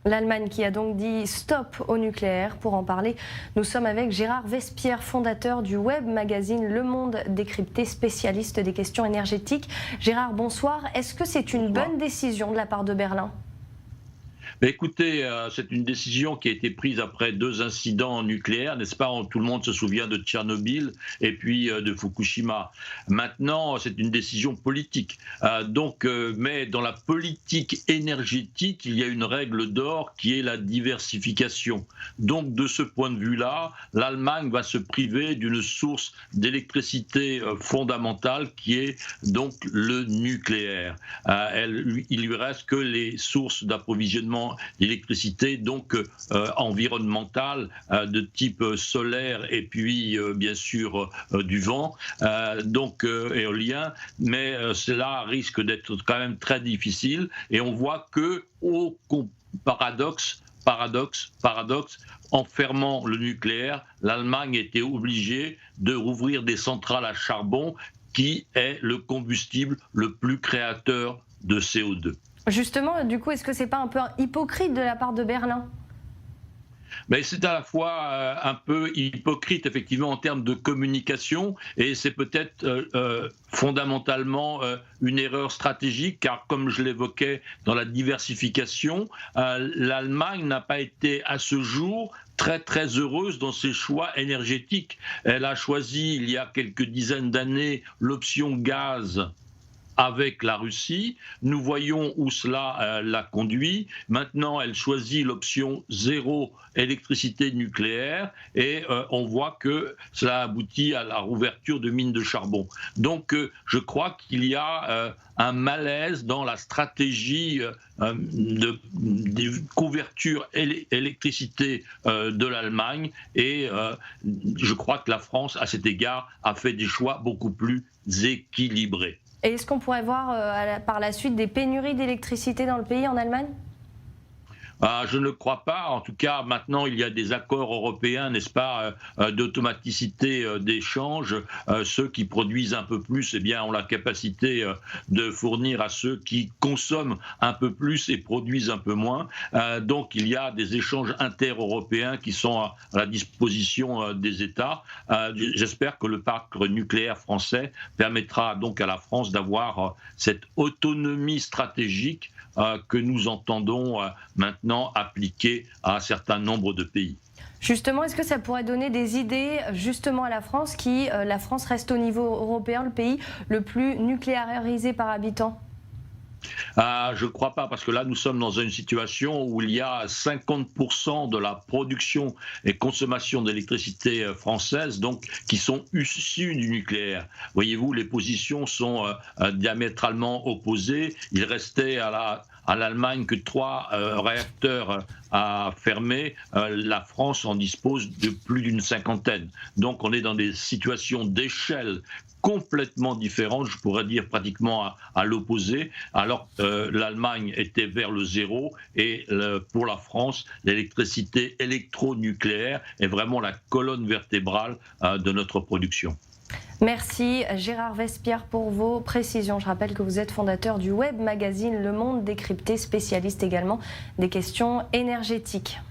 L'Allemagne qui a donc dit stop au nucléaire. Pour en parler, nous sommes avec Gérard Vespierre, fondateur du web magazine Le Monde Décrypté, spécialiste des questions énergétiques. Gérard, bonsoir. Est-ce que c'est une bonne décision de la part de Berlin ? Écoutez, c'est une décision qui a été prise après 2 incidents nucléaires, n'est-ce pas? Tout le monde se souvient de Tchernobyl et puis de Fukushima. Maintenant, c'est une décision politique. Mais dans la politique énergétique, il y a une règle d'or qui est la diversification. Donc, de ce point de vue-là, l'Allemagne va se priver d'une source d'électricité fondamentale qui est donc le nucléaire. Il lui reste que les sources d'approvisionnement d'électricité donc environnementale de type solaire et puis bien sûr du vent, donc éolien, mais cela risque d'être quand même très difficile et on voit que au paradoxe, en fermant le nucléaire, l'Allemagne était obligée de rouvrir des centrales à charbon qui est le combustible le plus créateur de CO2. Justement, du coup, est-ce que c'est pas un peu hypocrite de la part de Berlin ? Mais c'est à la fois un peu hypocrite, effectivement, en termes de communication, et c'est peut-être fondamentalement une erreur stratégique, car comme je l'évoquais dans la diversification, l'Allemagne n'a pas été à ce jour très heureuse dans ses choix énergétiques. Elle a choisi, il y a quelques dizaines d'années, l'option gaz avec la Russie. Nous voyons où cela l'a conduit. Maintenant, elle choisit l'option zéro électricité nucléaire et on voit que cela aboutit à la rouverture de mines de charbon. Donc, je crois qu'il y a un malaise dans la stratégie de couverture électricité de l'Allemagne et je crois que la France, à cet égard, a fait des choix beaucoup plus équilibrés. Et est-ce qu'on pourrait voir par la suite des pénuries d'électricité dans le pays, en Allemagne ? Je ne crois pas. En tout cas, maintenant, il y a des accords européens, n'est-ce pas, d'automaticité d'échange. Ceux qui produisent un peu plus, eh bien, ont la capacité de fournir à ceux qui consomment un peu plus et produisent un peu moins. Donc, il y a des échanges inter-européens qui sont à la disposition des États. J'espère que le parc nucléaire français permettra donc à la France d'avoir cette autonomie stratégique que nous entendons maintenant appliquer à un certain nombre de pays. Justement, est-ce que ça pourrait donner des idées justement à la France, la France reste au niveau européen le pays le plus nucléarisé par habitant ? Je ne crois pas, parce que là, nous sommes dans une situation où il y a 50% de la production et consommation d'électricité française donc, qui sont issues du nucléaire. Voyez-vous, les positions sont diamétralement opposées. Il restait à l'Allemagne que 3 réacteurs à fermer. La France en dispose de plus d'une cinquantaine. Donc on est dans des situations d'échelle complètement différentes, je pourrais dire pratiquement à l'opposé, alors l'Allemagne était vers le zéro et pour la France, l'électricité électronucléaire est vraiment la colonne vertébrale de notre production. Merci Gérard Vespierre pour vos précisions. Je rappelle que vous êtes fondateur du web magazine Le Monde Décrypté, spécialiste également des questions énergétiques.